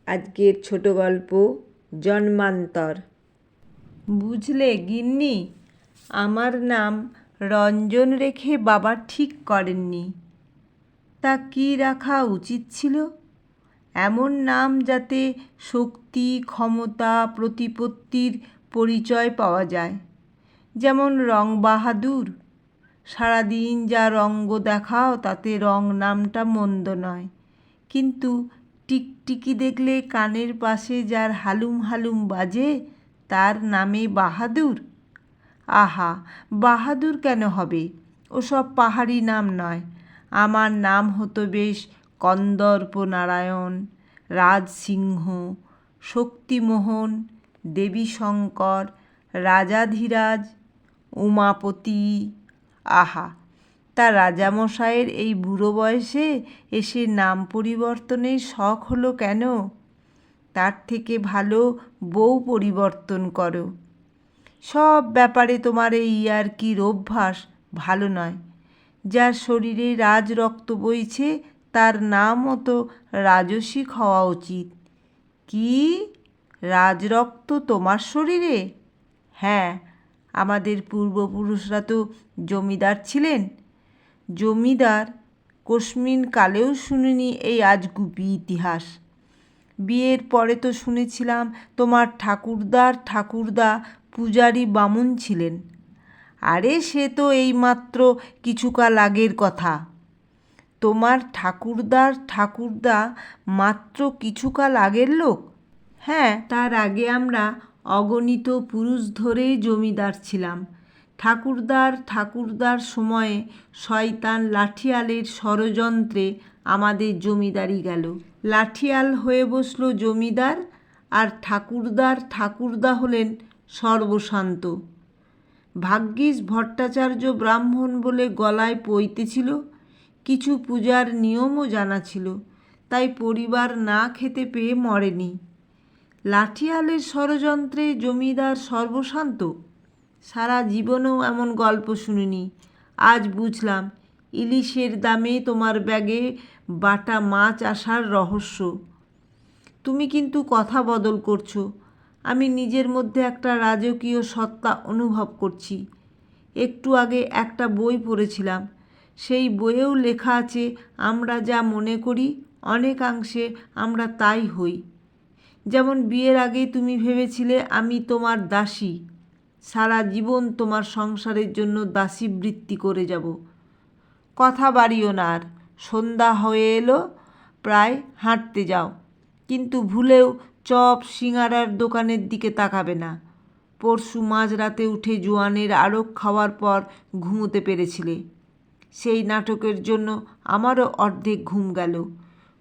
আজকের ছোট গল্প জন্মান্তর। বুঝলে গিন্নি, আমার নাম রঞ্জন রেখে বাবা ঠিক করেননি। তা কি রাখা উচিত ছিল? এমন নাম যাতে শক্তি, ক্ষমতা, প্রতিপত্তির পরিচয় পাওয়া যায়। যেমন রং বাহাদুর। সারাদিন যা রঙ্গ দেখাও তাতে রং নামটা মন্দ নয়, কিন্তু টিকটিকি দেখলে কানের পাশে যার হালুম হালুম বাজে তার নামে বাহাদুর। আহা, বাহাদুর কেন হবে? ওসব পাহাড়ি নাম নয়। আমার নাম হতো বেশ কন্দর্প নারায়ণ, রাজসিংহ, শক্তিমোহন, দেবীশঙ্কর, রাজাধিরাজ, উমাপতি। আহা, তা রাজামশাইয়ের এই বুড়ো বয়সে এসে নাম পরিবর্তনের শখ হলো কেন? তার থেকে ভালো বউ পরিবর্তন করো। সব ব্যাপারে তোমার এই ইয়ার্কির অভ্যাস ভালো নয়। যার শরীরে রাজরক্ত বইছে তার নামও তো রাজসিক হওয়া উচিত। কি, রাজরক্ত তোমার শরীরে? হ্যাঁ, আমাদের পূর্বপুরুষরা তো জমিদার ছিলেন। জমিদার কোশমিন কালেও শুনিনি এই আজগুবি ইতিহাস। বিয়ের পরে তো শুনেছিলাম তোমার ঠাকুরদা পূজারি বামুন ছিলেন। আরে সে তো এইমাত্র কিছুকাল আগের কথা। তোমার ঠাকুরদা মাত্র কিছুকাল আগের লোক? হ্যাঁ, তার আগে আমরা অগণিত পুরুষ ধরেই জমিদার ছিলাম। ঠাকুরদার সময়ে শয়তান লাঠিয়ালের ষড়যন্ত্রে আমাদের জমিদারি গেল। লাঠিয়াল হয়ে বসল জমিদার, আর ঠাকুরদা হলেন সর্বশান্ত। ভাগ্যিস ভট্টাচার্য ব্রাহ্মণ বলে গলায় পৈতে ছিল, কিছু পূজার নিয়মও জানা ছিল, তাই পরিবার না খেতে পেয়ে মরেনি। লাঠিয়ালের ষড়যন্ত্রে জমিদার সর্বশান্ত? সারা জীবনেও এমন গল্প শুনিনি। আজ বুঝলাম ইলিশের দামে তোমার ব্যাগে বাটা মাছ আসার রহস্য। তুমি কিন্তু কথা বদল করছো। আমি নিজের মধ্যে একটা রাজকীয় সত্তা অনুভব করছি। একটু আগে একটা বই পড়েছিলাম, সেই বইয়েও লেখা আছে আমরা যা মনে করি অনেকাংশে আমরা তাই হই। যেমন বিয়ের আগে তুমি ভেবেছিলে আমি তোমার দাসী, সারা জীবন তোমার সংসারের জন্য দাসীবৃত্তি করে যাব। কথা বাড়িও না আর, সন্ধ্যা হয়ে এলো, প্রায় হাঁটতে যাও, কিন্তু ভুলেও চপ সিঙাড়ার দোকানের দিকে তাকাবে না। পরশু মাঝরাতে উঠে জোয়ানের আড়ক খাওয়ার পর ঘুমোতে পেরেছিলে। সেই নাটকের জন্য আমারও অর্ধেক ঘুম গেল।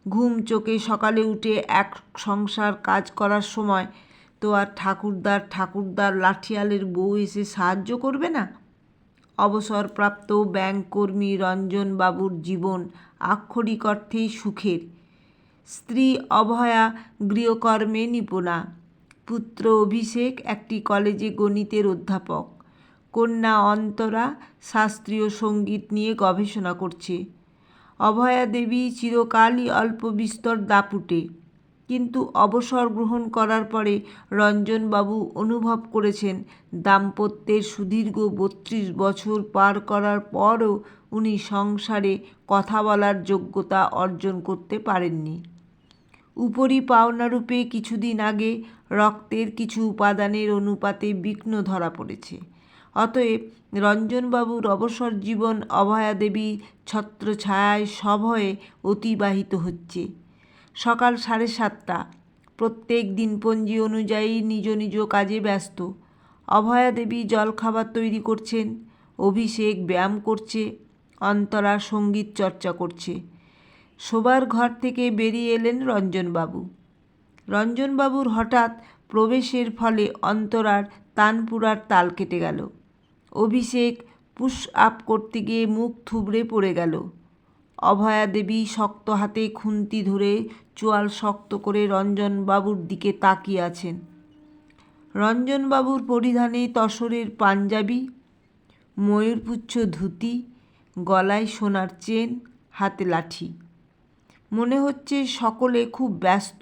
ঘুম চোখে সকালে উঠে এক সংসার কাজ করার সময় তো আর ঠাকুরদার লাঠিয়ালের বউ এসে সাহায্য করবে না? অবসরপ্রাপ্ত ব্যাংককর্মী রঞ্জনবাবুর জীবন আক্ষরিক অর্থেই সুখের। স্ত্রী অভয়া গৃহকর্মে নিপুণা, পুত্র অভিষেক একটি কলেজে গণিতের অধ্যাপক, কন্যা অন্তরা শাস্ত্রীয় সঙ্গীত নিয়ে গবেষণা করছে। অভয়া দেবী চিরকালই অল্প বিস্তর দাপুটে, কিন্তু অবসর গ্রহণ করার পরে রঞ্জনবাবু অনুভব করেছেন দাম্পত্যের সুদীর্ঘ 32 বছর পার করার পরও উনি সংসারে কথা বলার যোগ্যতা অর্জন করতে পারেননি। উপরি পাওনারূপে কিছুদিন আগে রক্তের কিছু উপাদানের অনুপাতে বিঘ্ন ধরা পড়েছে। অতএব রঞ্জনবাবুর অবসর জীবন অভয়া দেবী ছত্রছায়ায় সভয়ে অতিবাহিত হচ্ছে। সকাল 7:30, প্রত্যেক দিনপঞ্জি অনুযায়ী নিজ নিজ কাজে ব্যস্ত। অভয়া দেবী জলখাবার তৈরি করছেন, অভিষেক ব্যায়াম করছে, অন্তরা সঙ্গীত চর্চা করছে। শোবার ঘর থেকে বেরিয়ে এলেন রঞ্জনবাবুর হঠাৎ প্রবেশের ফলে অন্তরার তানপুরার তাল কেটে গেল। অভিষেক পুশ আপ করতে গিয়ে মুখ থুবড়ে পড়ে গেল। অভয়া দেবী শক্ত হাতে খুন্তি ধরে চোয়াল শক্ত করে রঞ্জনবাবুর দিকে তাকিয়ে আছেন। রঞ্জনবাবুর পরিধানে তসরের পাঞ্জাবি, ময়ূরপুচ্ছ ধুতি, গলায় সোনার চেন, হাতে লাঠি। মনে হচ্ছে সকলে খুব ব্যস্ত,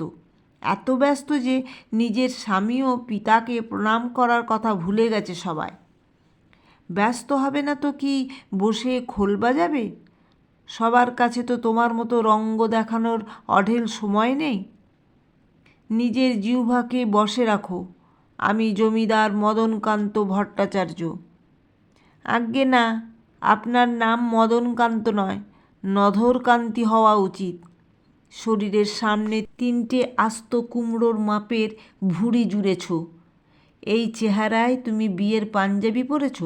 এত ব্যস্ত যে নিজের স্বামী ও পিতাকে প্রণাম করার কথা ভুলে গেছে সবাই। ব্যস্ত হবে না তো কি বসে খোল বাজাবে? সবার কাছে তো তোমার মতো রঙ্গ দেখানোর অঢেল সময় নেই। নিজের জিহ্বাকে বশে রাখো। আমি জমিদার মদনকান্ত ভট্টাচার্য। আজ্ঞে না, আপনার নাম মদনকান্ত নয়, নধরকান্তি হওয়া উচিত। শরীরের সামনে 3টে আস্ত কুমড়োর মাপের ভুঁড়ি জুড়েছ। এই চেহারায় তুমি বিয়ের পাঞ্জাবি পরেছ?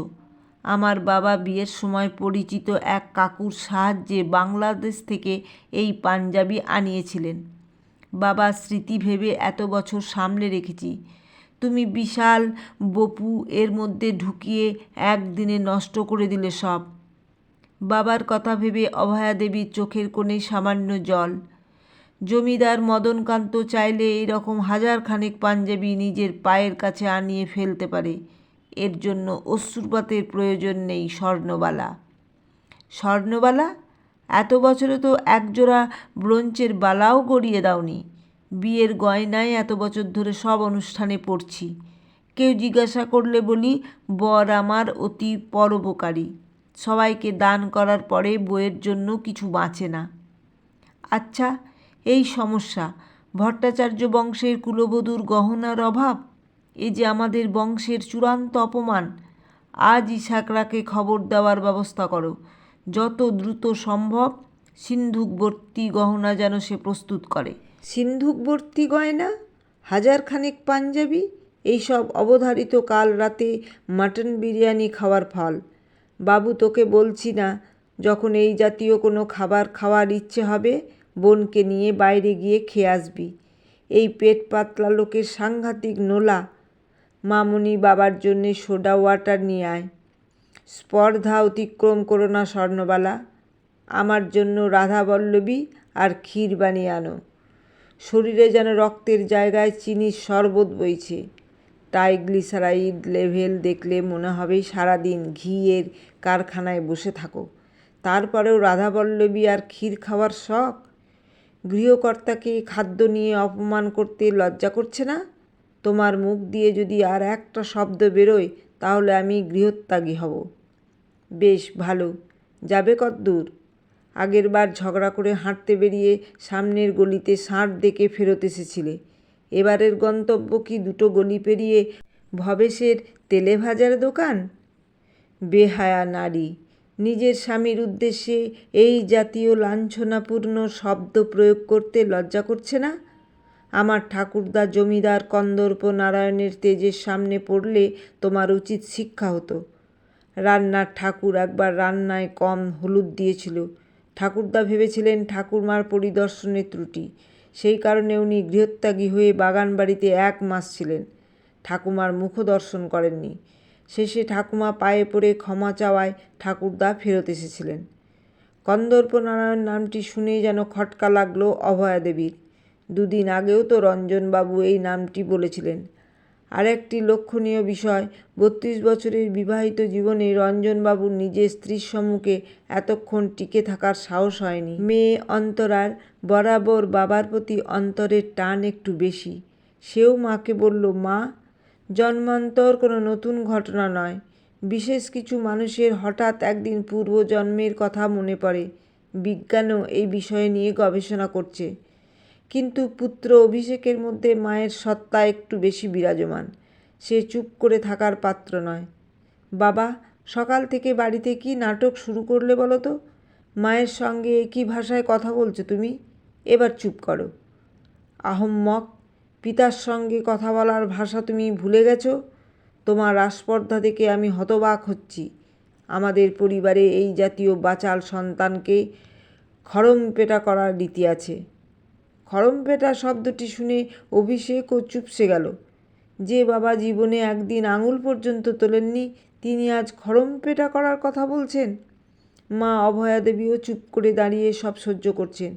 আমার বাবা বিয়ের সময় পরিচিত এক কাকুর সাহায্যে বাংলাদেশ থেকে এই পাঞ্জাবি আনিয়েছিলেন। বাবার স্মৃতি ভেবে এত বছর সামলে রেখেছি। তুমি বিশাল বপু এর মধ্যে ঢুকিয়ে একদিনে নষ্ট করে দিলে সব। বাবার কথা ভেবে অভয়া দেবীর চোখের কোণে সামান্য জল। জমিদার মদনকান্ত চাইলে এইরকম 1000 খানেক পাঞ্জাবি নিজের পায়ের কাছে আনিয়ে ফেলতে পারে। এর জন্য অশ্রুপাতের প্রয়োজন নেই। স্বর্ণবালা। স্বর্ণবালা? এত বছরে তো একজোড়া ব্রোঞ্চের বালাও গড়িয়ে দাওনি। বিয়ের গয়নায় এত বছর ধরে সব অনুষ্ঠানে পড়ছি। কেউ জিজ্ঞাসা করলে বলি বর আমার অতি পরোপকারী, সবাইকে দান করার পরে বইয়ের জন্য কিছু বাঁচে না। আচ্ছা, এই সমস্যা। ভট্টাচার্য বংশের কুলবধূর গহনার অভাব, এ যে আমাদের বংশের চূড়ান্ত অপমান। আজই সাকরাকে খবর দেওয়ার ব্যবস্থা করো। যত দ্রুত সম্ভব সিন্ধুকবর্তী গহনা যেন সে প্রস্তুত করে। সিন্ধুকবর্তী গয়না? 1000 খানেক পাঞ্জাবি? এইসব অবধারিত কাল রাতে মাটন বিরিয়ানি খাওয়ার ফল। বাবু, তোকে বলছি না, যখন এই জাতীয় কোনো খাবার খাওয়ার ইচ্ছে হবে বোনকে নিয়ে বাইরে গিয়ে খেয়ে আসবি। এই পেট পাতলা লোকের সাংঘাতিক নোলা। মামুনি, বাবার জন্যে সোডা ওয়াটার নিয়ে আয়। স্পর্ধা অতিক্রম করো না স্বর্ণবালা। আমার জন্য রাধাবল্লভী আর ক্ষীর বানিয়ে আনো। শরীরে যেন রক্তের জায়গায় চিনির শরবত বইছে। ট্রাইগ্লিসারাইড লেভেল দেখলে মনে হবে সারাদিন ঘিয়ের কারখানায় বসে থাকো। তারপরেও রাধাবল্লভী আর ক্ষীর খাওয়ার শখ? গৃহকর্তাকে খাদ্য নিয়ে অপমান করতে লজ্জা করছে না? তোমার মুখ দিয়ে যদি আর একটা শব্দ বেরোয় তাহলে আমি গৃহত্যাগী হব। বেশ ভালো। যাবে কতদূর? আগেরবার ঝগড়া করে হাঁটতে বেরিয়ে সামনের গলিতে ষাঁড় দেখে ফেরত এসেছিলে। এবারের গন্তব্য কি 2টো গলি পেরিয়ে ভবেশের তেলে ভাজার দোকান? বেহায়া নারী! নিজের স্বামীর উদ্দেশ্যে এই জাতীয় লাঞ্ছনাপূর্ণ শব্দ প্রয়োগ করতে লজ্জা করছে না? আমার ঠাকুরদা জমিদার কন্দর্প নারায়ণের তেজের সামনে পড়লে তোমার উচিত শিক্ষা হতো। রান্নার ঠাকুর একবার রান্নায় কম হলুদ দিয়েছিল। ঠাকুরদা ভেবেছিলেন ঠাকুরমার পরিদর্শনের ত্রুটি। সেই কারণে উনি গৃহত্যাগী হয়ে বাগান বাড়িতে 1 মাস ছিলেন। ঠাকুমার মুখও দর্শন করেননি। শেষে ঠাকুমা পায়ে পড়ে ক্ষমা চাওয়ায় ঠাকুরদা ফেরত এসেছিলেন। কন্দর্প নারায়ণ নামটি শুনেই যেন খটকা লাগলো অভয়া দেবীর। 2 দিন আগেও তো রঞ্জনবাবু এই নামটি বলেছিলেন। আরেকটি লক্ষণীয় বিষয়, 32 বছরের বিবাহিত জীবনে রঞ্জনবাবুর নিজের স্ত্রীর সম্মুখে এতক্ষণ টিকে থাকার সাহস হয়নি। মেয়ে অন্তরার বরাবর বাবার প্রতি অন্তরের টান একটু বেশি। সেও মাকে বলল, মা, জন্মান্তর কোনো নতুন ঘটনা নয়। বিশেষ কিছু মানুষের হঠাৎ একদিন পূর্বজন্মের কথা মনে পড়ে। বিজ্ঞানও এই বিষয় নিয়ে গবেষণা করছে। কিন্তু পুত্র অভিষেকের মধ্যে মায়ের সত্তা একটু বেশি বিরাজমান। সে চুপ করে থাকার পাত্র নয়। বাবা, সকাল থেকে বাড়িতে কি নাটক শুরু করলে বলো তো? মায়ের সঙ্গে একই ভাষায় কথা বলছো তুমি? এবার চুপ করো। আহম্মক! পিতার সঙ্গে কথা বলার ভাষা তুমি ভুলে গেছো? তোমার আস্পর্ধা থেকে আমি হতবাক হচ্ছি। আমাদের পরিবারে এই জাতীয় বাচাল সন্তানকে খড়মপেটা করার রীতি আছে। খড়মপেটা শব্দটি শুনে অভিষেকও চুপসে গেল। যে বাবা জীবনে একদিন আঙুল পর্যন্ত তোলেননি তিনি আজ খড়মপেটা করার কথা বলছেন। মা অভয়া দেবীও চুপ করে দাঁড়িয়ে সব সহ্য করছেন।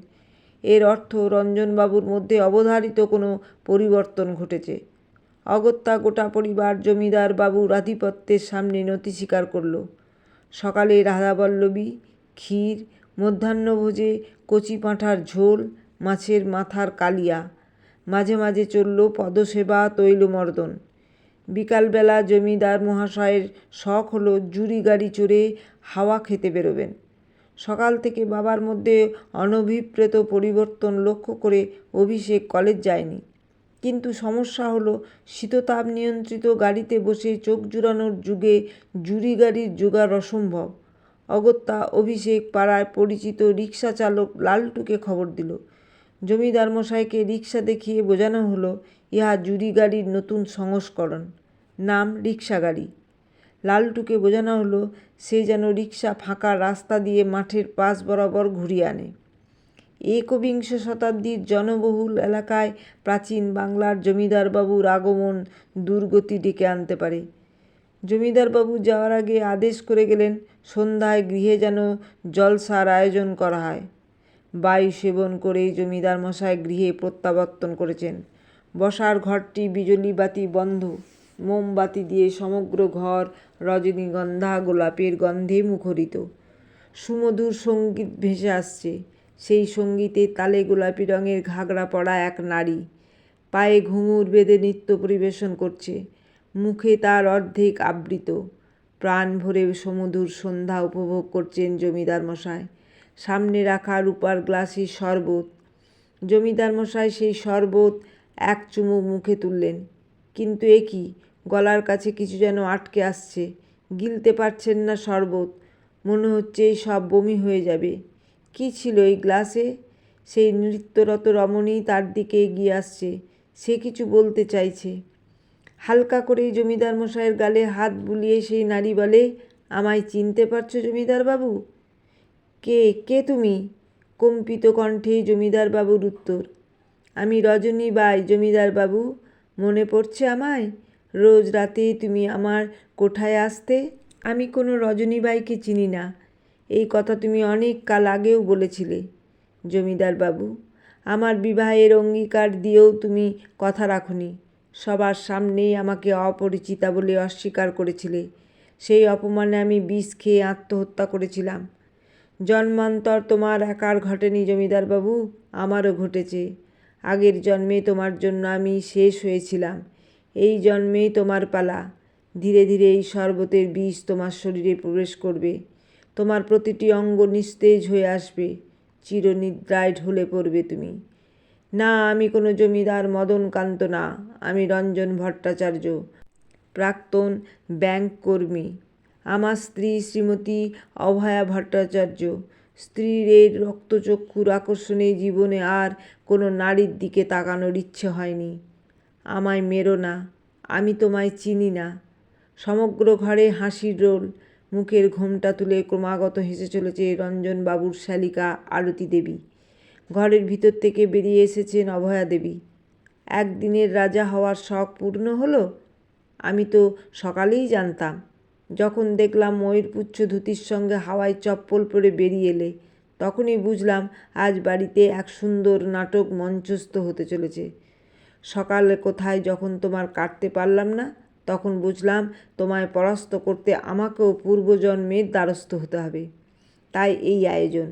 এর অর্থ রঞ্জনবাবুর মধ্যে অবধারিত কোনো পরিবর্তন ঘটেছে। অগত্যা গোটা পরিবার জমিদার বাবুর আধিপত্যের সামনে নতি স্বীকার করল। সকালে রাধাবল্লভী, ক্ষীর, মধ্যাহ্নভোজে কচি পাঁঠার ঝোল, মাছের মাথার কালিয়া, মাঝে মাঝে চলল পদসেবা তৈলমর্দন। বিকালবেলা জমিদার মহাশয়ের শখ হলো জুড়ি গাড়ি চড়ে হাওয়া খেতে বেরোবেন। সকাল থেকে বাবার মধ্যে অনভিপ্রেত পরিবর্তন লক্ষ্য করে অভিষেক কলেজ যায়নি। কিন্তু সমস্যা হলো শীততাপ নিয়ন্ত্রিত গাড়িতে বসে চোখ জুড়ানোর যুগে জুড়ি গাড়ির জোগাড় অসম্ভব। অগত্যা অভিষেক পাড়ায় পরিচিত রিক্সা চালক লালটুকে খবর দিল। জমিদার মশাইকে রিক্সা দেখিয়ে বোঝানো হলো ইহা জুড়ি গাড়ির নতুন সংস্করণ, নাম রিক্সা গাড়ি। লালটুকে বোঝানো হলো সে যেন রিক্সা ফাঁকা রাস্তা দিয়ে মাঠের পাশ বরাবর ঘুরিয়ে আনে। একবিংশ শতাব্দীর জনবহুল এলাকায় প্রাচীন বাংলার জমিদারবাবুর আগমন দুর্গতি ডেকে আনতে পারে। জমিদারবাবু যাওয়ার আগে আদেশ করে গেলেন সন্ধ্যায় গৃহে যেন জলসার আয়োজন করা হয়। বায়ু সেবন করেই জমিদার মশাই গৃহে প্রত্যাবর্তন করেছেন। বসার ঘরটি বিজলি বাতি বন্ধ, মোমবাতি দিয়ে সমগ্র ঘর রজনীগন্ধা গোলাপের গন্ধে মুখরিত। সুমধুর সঙ্গীত ভেসে আসছে। সেই সঙ্গীতে তালে গোলাপি রঙের ঘাগরা পরা এক নারী পায়ে ঘুঙুর বেঁধে নৃত্য পরিবেশন করছে, মুখে তার অর্ধেক আবৃত। প্রাণ ভরে সমুধুর সন্ধ্যা উপভোগ করছেন জমিদার মশাই। সামনে রাখা রূপার গ্লাসে শরবত। জমিদার মশাই সেই শরবত এক চুমুক মুখে তুললেন, কিন্তু এ কি, গলার কাছে কিছু যেন আটকে আসছে। গিলতে পারছেন না শরবত। মনে হচ্ছে এই সব বমি হয়ে যাবে। কি ছিল এই গ্লাসে? সেই নৃত্যরত রমণী তার দিকে এগিয়ে আসছে। সে কিছু বলতে চাইছে। হালকা করেই জমিদার মশাইয়ের গালে হাত বুলিয়ে সেই নারী বলে, আমায় চিনতে পারছো জমিদারবাবু? কে কে তুমি? কম্পিত কণ্ঠে জমিদারবাবুর উত্তর, আমি রজনী বাই জমিদারবাবু। মনে পড়ছে আমায়? রোজ রাতে তুমি আমার কোঠায় আসতে। আমি কোনো রজনীবাইকে চিনি না। এই কথা তুমি অনেক কাল আগেও বলেছিলে জমিদারবাবু। আমার বিবাহের অঙ্গীকার দিয়েও তুমি কথা রাখনি। সবার সামনেই আমাকে অপরিচিতা বলে অস্বীকার করেছিলে। সেই অপমানে আমি বিষ খেয়ে আত্মহত্যা করেছিলাম। জন্মান্তর তোমার একার ঘটেনি জমিদারবাবু, আমারও ঘটেছে। আগের জন্মে তোমার জন্য আমি শেষ হয়েছিলাম। এই জন্মেই তোমার পালা। ধীরে ধীরে এই শরবতের বিষ তোমার শরীরে প্রবেশ করবে। তোমার প্রতিটি অঙ্গ নিস্তেজ হয়ে আসবে। চিরনিদ্রায় ঢলে পড়বে তুমি। না, আমি কোনো জমিদার মদনকান্ত না। আমি রঞ্জন ভট্টাচার্য, প্রাক্তন ব্যাংক কর্মী। আমার স্ত্রী শ্রীমতী অভয়া ভট্টাচার্য। স্ত্রীর এই রক্তচক্ষুর আকর্ষণে জীবনে আর কোনো নারীর দিকে তাকানোর ইচ্ছে হয়নি। আমায় মেরো না, আমি তোমায় চিনি না। সমগ্র ঘরে হাসির রোল। মুখের ঘোমটা তুলে ক্রমাগত হেসে চলেছে রঞ্জনবাবুর শালিকা আরতি দেবী। ঘরের ভিতর থেকে বেরিয়ে এসেছেন অভয়া দেবী। একদিনের রাজা হওয়ার শখ পূর্ণ হলো? আমি তো সকালেই জানতাম। যখন দেখলাম ময়ূরপুচ্ছ ধুতির সঙ্গে হাওয়ায় চপ্পল পরে বেরিয়ে এলে, তখনই বুঝলাম আজ বাড়িতে এক সুন্দর নাটক মঞ্চস্থ হতে চলেছে। সকালে কোথায় যখন তোমার কাটতে পারলাম না, তখন বুঝলাম তোমায় পরাস্ত করতে আমাকেও পূর্বজন্মের দ্বারস্থ হতে হবে। তাই এই আয়োজন।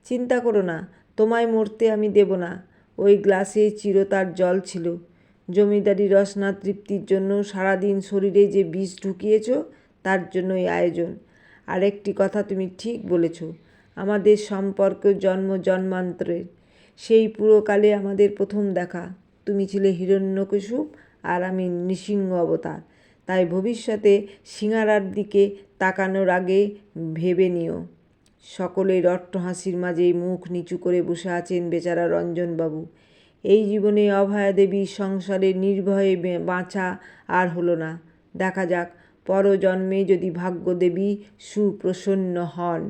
চিন্তা করো না, তোমায় মরতে আমি দেব না। ওই গ্লাসে চিরতার জল ছিল। জমিদারি রসনা তৃপ্তির জন্য সারাদিন শরীরে যে বিষ ঢুকিয়েছ, তার জন্যই আয়োজন। আরেকটি কথা তুমি ঠিক বলেছ, আমাদের সম্পর্ক জন্ম জন্মান্তরের। সেই পুরকালে আমাদের প্রথম দেখা। তুমি ছিলে হিরণ্যকশিপু আর আমি নৃসিংহ অবতার। তাই ভবিষ্যতে সিঙারার দিকে তাকানোর আগে ভেবে নিও। সকলের অট্টহাসির মাঝে মুখ নিচু করে বসে আছেন বেচারা রঞ্জনবাবু। এই জীবনে অভয়া দেবীর সংসারে নির্ভয়ে বাঁচা আর হলো না। দেখা যাক পরজন্মে যদি ভাগ্যদেবী সুপ্রসন্ন হন।